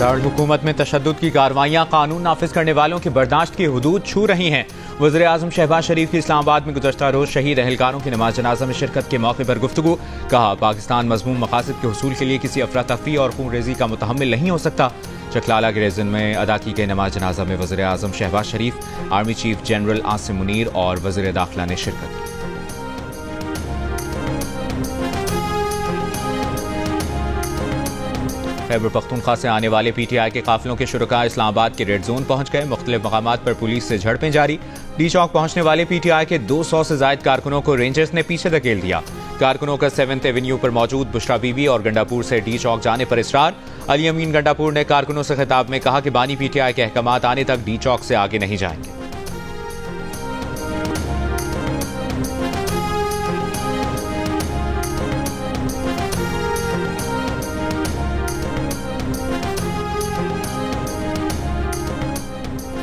दारुल-हुकूमत में तशद्दुद की कार्रवाइयां कानून नाफिज करने वालों की बर्दाश्त की हुदूद छू रही हैं। वज़ीर आज़म शहबाज शरीफ की इस्लामाबाद में गुज़श्ता रोज शहीद एहलकारों की नमाज जनाजा में शिरकत के मौके पर गुफ्तगू। कहा, पाकिस्तान मज़मूम मकासद के हुसूल के लिए किसी अफरा तफरी और खून रेजी का मुतहम्मिल नहीं हो सकता। चकलाला के रेज़न में अदा की गई नमाज जनाजा में वज़ीर आज़म Shehbaz Sharif, army chief general Asim Munir और वज़ीर दाखिला ने शिरकत की। खैबर पख्तूनख्वा से आने वाले PTI के काफिलों के शुरका इस्लामाबाद के रेड जोन पहुंच गए। मुख्तलिफ मकामात पर पुलिस से झड़पें जारी। डी चौक पहुंचने वाले PTI के 200 से जायद कारकुनों को रेंजर्स ने पीछे धकेल दिया। कारकुनों का 7th एवेन्यू पर मौजूद बुशरा बीबी और गंडापुर से डी चौक जाने पर इसरार। अली अमीन गंडापुर ने कारकुनों से खिताब में कहा कि बानी PTI के अहकामात आने तक डी चौक से आगे नहीं जाएंगे।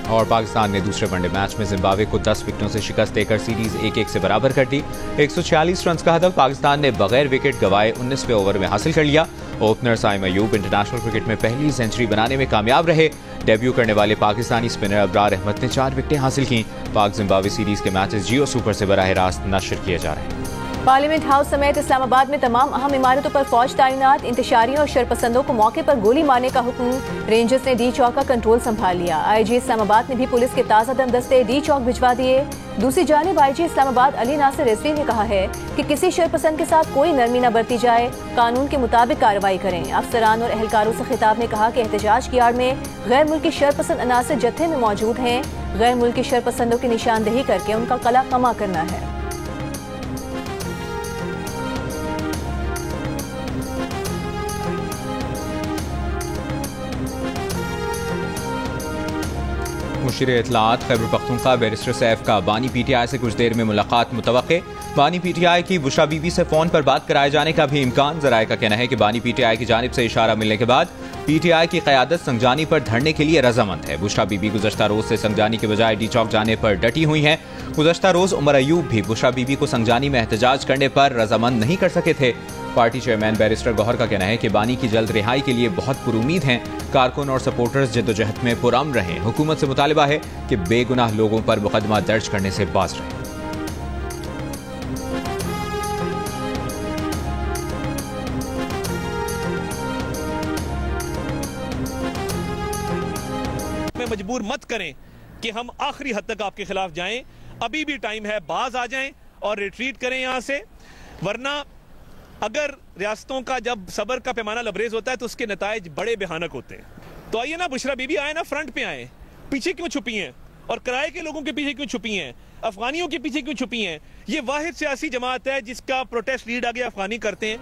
और पाकिस्तान ने दूसरे वनडे मैच में जिम्बाब्वे को 10 विकेटों से शिकस्त देकर सीरीज 1-1 से बराबर कर दी। 146 रन का हदफ पाकिस्तान ने बगैर विकेट गंवाए 19वें ओवर में हासिल कर लिया। Opener Saim Ayub international cricket में पहली सेंचुरी बनाने में कामयाब रहे। डेब्यू करने वाले पाकिस्तानी स्पिनर अबरार अहमद ने 4 विकेटें हासिल की। पाक जिम्बाब्वे सीरीज के मैचेस जियो सुपर से बराह रास्त नशर किए जा रहे हैं। पार्लियामेंट हाउस समेत इस्लामाबाद में तमाम अहम इमारतों पर फौज तैनात। इंतशारियों और शरपसंदों को मौके पर गोली मारने का हुक्म। रेंजर्स ने डी चौक का कंट्रोल संभाल लिया। IG इस्लामाबाद ने भी पुलिस के ताज़ा दम दस्ते डी चौक भिजवा दिए। दूसरी जानिब IG इस्लामाबाद अली नासिर रिजवी ने कहा है कि किसी शरपसंद के साथ कोई नरमी न बरती जाए, कानून के मुताबिक कार्रवाई करें। अफसरान और एहलकारों से खिताब में कहा कि एहतजाज की आड़ में गैर मुल्की शरपसंद अनासर जत्थे में मौजूद हैं। गैर मुल्की शरपसंदों की निशानदेही करके उनका कला कमा करना है। मुशीर इत्तलात खैबर पख्तूनख्वा बैरिस्टर सैफ का बानी PTI से कुछ देर में मुलाकात मुतवक्के। बानी PTI की बुशरा बीबी से फोन पर बात कराए जाने का भी इम्कान। जराये का कहना है कि बानी PTI की जानिब से इशारा मिलने के बाद PTI की क़यादत संगजानी पर धरने के लिए रजामंद है। बुशरा बीबी गुज़श्ता रोज से संगजानी के बजाय डी चौक जाने पर डटी हुई हैं। गुज़श्ता रोज उमर अयूब भी बुशरा बीबी को संगजानी में एहतजाज करने पर रजामंद नहीं कर सके थे। पार्टी चेयरमैन बैरिस्टर गौहर का कहना है कि बानी की जल्द रिहाई के लिए बहुत पुरुमीद हैं। कारकुन और सपोर्टर्स जद्दोजहद में पुरअमन रहें। हुकूमत से मुतालिबा है कि बेगुनाह लोगों पर मुकदमा दर्ज करने से बाज रहें। मजबूर मत करें कि हम आखिरी हद तक आपके खिलाफ जाएं। अभी भी टाइम है, बाज आ जाएं और रिट्रीट करें यहां से। वरना अगर रियासतों का जब सबर का पैमाना लबरेज होता है तो उसके नताइज बड़े भयानक होते हैं। तो आइए ना, बुशरा बीबी आए ना, फ्रंट पे आए। पीछे क्यों छुपी हैं? और किराए के लोगों के पीछे क्यों छुपी हैं? अफगानियों के पीछे क्यों छुपी हैं? ये वाहिद सियासी जमात है जिसका प्रोटेस्ट लीड आगे अफगानी करते हैं।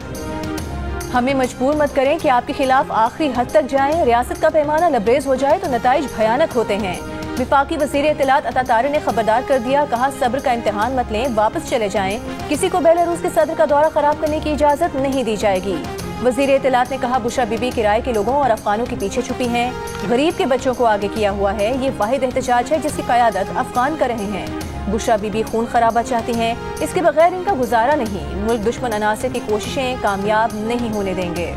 हमें मजबूर मत करें कि आपके खिलाफ आखिरी हद तक जाएं। रियासत का पैमाना लबरेज हो जाए तो नताइज भयानक होते हैं। विफाकी वज़ीर इत्तलात अता तारे ने खबरदार कर दिया। कहा, सब्र का इम्तिहान मत लें, वापस चले जाएं। किसी को बेलारूस के सदर का दौरा खराब करने की इजाजत नहीं दी जाएगी। वज़ीर इत्तलात ने कहा, बुशरा बीबी किराए के लोगों और अफगानों के पीछे छुपी हैं। गरीब के बच्चों को आगे किया हुआ है। ये वाहिद एहतजाज है जिसकी क़यादत अफगान कर रहे हैं। बुशरा बीबी खून खराबा चाहती हैं। इसके बगैर इनका गुजारा नहीं। मुल्क दुश्मन अनासर की कोशिशें कामयाब नहीं होने देंगे।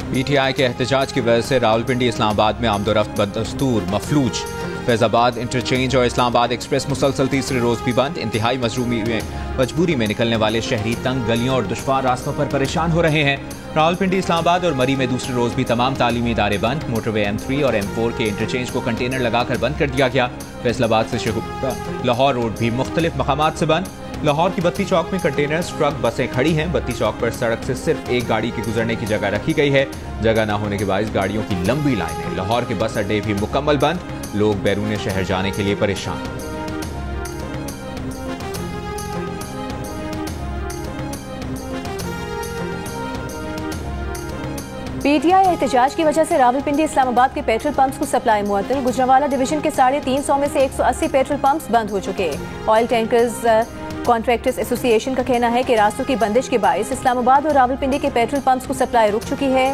PTI के एहतजाज की वजह से रावलपिंडी इस्लामाबाद में आमदोरफ्त बदस्तूर मफलूज। फैजाबाद इंटरचेंज और इस्लामाबाद एक्सप्रेस मुसलसल तीसरे रोज भी बंद। इंतहाई मजबूरी में निकलने वाले शहरी तंग गलियों और दुश्वार रास्तों पर परेशान हो रहे हैं। रावलपिंडी, इस्लामाबाद और मरी में दूसरे रोज भी तमाम तालीमी इदारे बंद। मोटरवे M3 और M4 के इंटरचेंज को कंटेनर लगाकर बंद कर दिया गया। फैसलाबाद से लाहौर रोड भी मुख्तलिफ मकामात से बंद। लाहौर की बत्ती चौक में कंटेनर्स, ट्रक, बसें खड़ी हैं। बत्ती चौक पर सड़क से सिर्फ एक गाड़ी के गुजरने की जगह रखी गई है। जगह न होने के बायस गाड़ियों की लंबी लाइनें। लाहौर के बस अड्डे भी मुकम्मल बंद। लोग बैरून शहर जाने के लिए परेशान। PTI एहतजाज की वजह से रावलपिंडी इस्लामाबाद के पेट्रोल पंप्स को सप्लाई मुअत्तल। गुजरांवाला डिवीजन के 350 में से 180 पेट्रोल पंप्स बंद हो चुके। ऑयल टैंकर्स कॉन्ट्रैक्टर्स एसोसिएशन का कहना है कि रास्तों की बंदिश के बायस इस्लामाबाद और रावलपिंडी के पेट्रोल पंप्स को सप्लाई रुक चुकी है।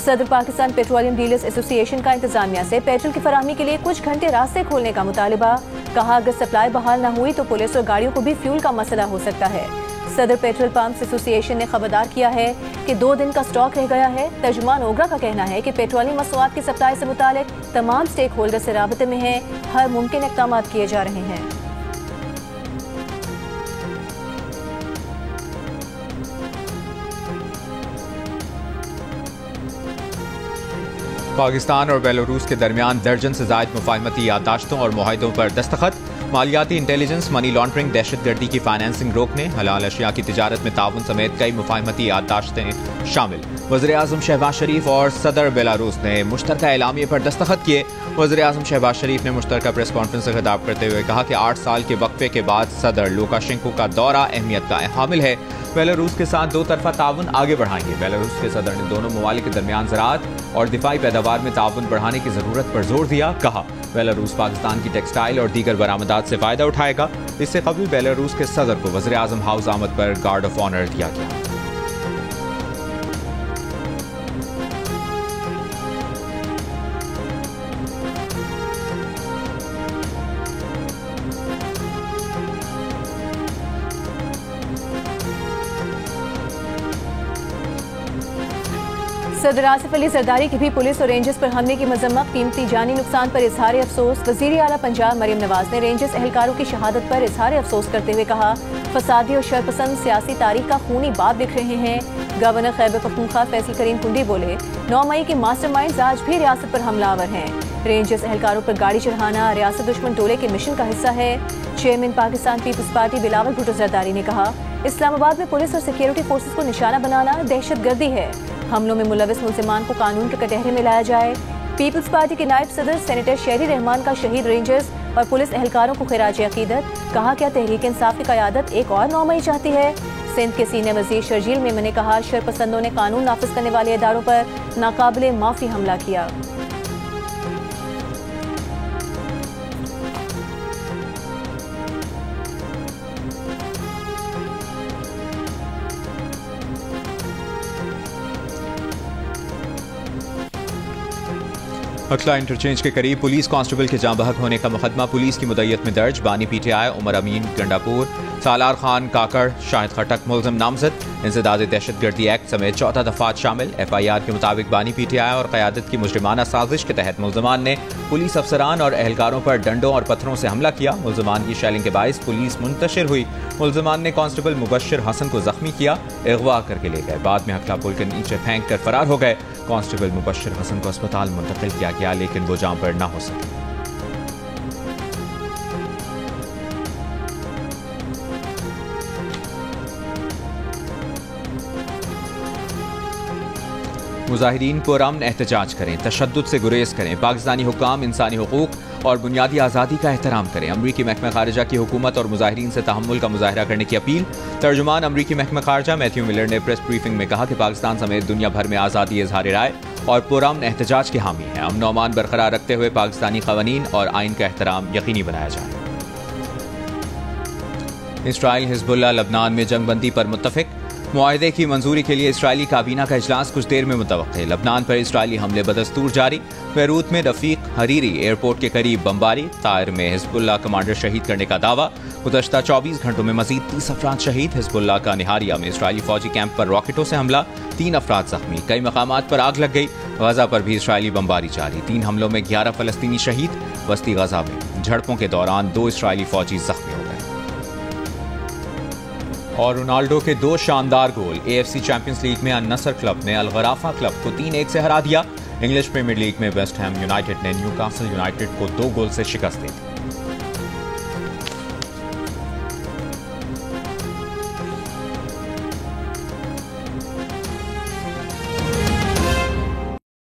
सदर पाकिस्तान पेट्रोलियम डीलर्स एसोसिएशन का इंतजामिया से पेट्रोल की फराहमी के लिए कुछ घंटे रास्ते खोलने का मुतालिबा। कहा अगर सप्लाई बहाल न हुई तो पुलिस और गाड़ियों को भी फ्यूल का मसला हो सकता है। सदर पेट्रोल पंप्स एसोसिएशन ने खबरदार किया है कि 2 दिन का स्टॉक रह गया है। तर्जुमान ओगरा का कहना है कि पेट्रोलियम मसनूआत की सप्लाई से मुतालिक तमाम स्टेक होल्डर से राबते में हैं, हर मुमकिन इक़दाम किए जा रहे हैं। पाकिस्तान और बेलारूस के दरमियान दर्जन से ज़ायद मुफाहमती याददाश्तों और मुआहदों पर दस्तखत। मालियाती इंटेलिजेंस, मनी लॉन्ड्रिंग, दहशतगर्दी की फाइनेंसिंग रोकने, हलाल अशिया की तिजारत में ताउन समेत कई मुफाहमती याददाश्तें शामिल। वज़ीर-ए-आज़म शहबाज शरीफ और सदर बेलारूस ने मुश्तरका एलामिये पर दस्तखत किए। वज़ीर-ए-आज़म शहबाज शरीफ ने मुश्तरका प्रेस कॉन्फ्रेंस से खिताब करते हुए कहा कि 8 साल के वक्फे के बाद सदर लुकाशेंको का दौरा अहमियत का हामिल है। बेलारूस के साथ 2 तरफा ताउन आगे बढ़ाएंगे। बेलारूस के सदर ने दोनों ममालिक के दरमियान ज़राअत और दिफाई पैदावार में ताउन बढ़ाने की ज़रूरत पर जोर दिया। कहा बेलारूस पाकिस्तान की टेक्सटाइल और दीगर बरामदात से फ़ायदा उठाएगा। इससे कबल बेलारूस के सदर को वज़ीर-ए-आज़म हाउस आमद पर गार्ड ऑफ ऑनर दिया गया। सदर आसिफ अली जरदारी की भी पुलिस और रेंजर्स पर हमले की मजम्मत। कीमती जानी नुकसान पर इजहार अफसोस। वज़ीर आला पंजाब मरियम नवाज ने रेंजर्स एहलकारों की शहादत पर इजहार अफसोस करते हुए कहा फसादी और शरपसंद सियासी तारीख का खूनी बाप दिख रहे हैं। गवर्नर खैबर पख्तूनख्वा फैसल करीम कुंडी बोले 9 मई के मास्टरमाइंड्स आज भी रियासत पर हमलावर हैं। रेंजर्स एहलकारों पर गाड़ी चढ़ाना रियासत दुश्मन टोले के मिशन का हिस्सा है। चेयरमैन पाकिस्तान पीपल्स पार्टी बिलावल भुट्टो जरदारी ने कहा इस्लामाबाद में पुलिस और सिक्योरिटी फोर्सेस को निशाना बनाना दहशतगर्दी है। हमलों में मुलविस मुल्जिमान को कानून के कटहरे में लाया जाए। पीपल्स पार्टी के नायब सदर सेनेटर शेरी रहमान का शहीद रेंजर्स और पुलिस एहलकारों को खिराज अकीदत। कहा क्या तहरीक इंसाफ की क़यादत एक और 9 मई चाहती है। सिंध के सीनियर वजीर शर्जील मेमन ने कहा शरपसंदों ने कानून नाफिज करने वाले इदारों पर नाकाबिले माफी हमला किया। अखला इंटरचेंज के करीब पुलिस कांस्टेबल के जाँ बहक होने का मुकदमा पुलिस की मुद्दत में दर्ज। बानी PTI उमर अमीन गंडापुर, सालार खान काकड़, शाहिद खटक मुल्ज़िम नामजद। इंसदाद दहशतगर्दी एक्ट समेत 14 दफात शामिल। FIR के मुताबिक बानी PTI और क़यादत की मुजरिमाना साजिश के तहत मुल्ज़िमान ने पुलिस अफसरान और एहलकारों पर डंडों और पत्थरों से हमला किया। मुल्ज़िमान की शैलिंग के बाइस पुलिस मुंतशिर हुई। मुल्ज़िमान ने कांस्टेबल मुबश्शिर हसन को जख्मी किया, अगवा करके ले गए। बाद में अखला पुल के नीचे फेंक कर फरार हो गए। कांस्टेबल मुबश्शिर हसन को अस्पताल मुंतकिल किया गया लेकिन वो जान पर न हो सके। मुजाहिरीन पुरअमन एहतजाज करें, तशद्दुद से गुरेज करें। पाकिस्तानी हुक्काम इंसानी हुकूक और बुनियादी आज़ादी का एहतराम करें। अमरीकी महकमा खारजा की हुकूमत और मुजाहिरीन से तहम्मुल का मुजाहरा करने की अपील। तर्जुमान अमरीकी महकमा खारजा मैथ्यू मिलर ने प्रेस ब्रीफिंग में कहा कि पाकिस्तान समेत दुनिया भर में आज़ादी इज़हार राय और पुरअमन एहतजाज के हामी हैं। अमन अमान बरकरार रखते हुए पाकिस्तानी क़वानीन और आइन का एहतराम यकीनी बनाया जाए। इसराइल हिज़्बुल्लाह लबनान में जंगबंदी पर मुत्तफ़िक। मुआहदे की मंजूरी के लिए इसराइली काबीना का इजलास कुछ देर में मुतवक्किल है। लबनान पर इसराइली हमले बदस्तूर जारी। बैरूत में रफीक हरीरी एयरपोर्ट के करीब बमबारी। तायर में हिज़्बुल्लाह कमांडर शहीद करने का दावा। गुज़श्ता 24 घंटों में मजीद 30 अफराद शहीद। हिज़्बुल्लाह का निहारिया में इसराइली फौजी कैंप पर रॉकेटों से हमला, 3 अफराद जख्मी। कई मकामात पर आग लग गई। गजा पर भी इसराइली बमबारी जारी। 3 हमलों में 11 फलस्तीनी शहीद। वस्ती गजा में झड़पों के दौरान 2 इसराइली फौजी जख्मी हो गए। और रोनाल्डो के 2 शानदार गोल। AFC चैंपियंस लीग में अन-नसर क्लब ने अल-गराफा क्लब को 3-1 से हरा दिया। इंग्लिश प्रीमियर लीग में वेस्ट हैम यूनाइटेड ने न्यूकासल यूनाइटेड को 2 गोल से शिकस्त दी।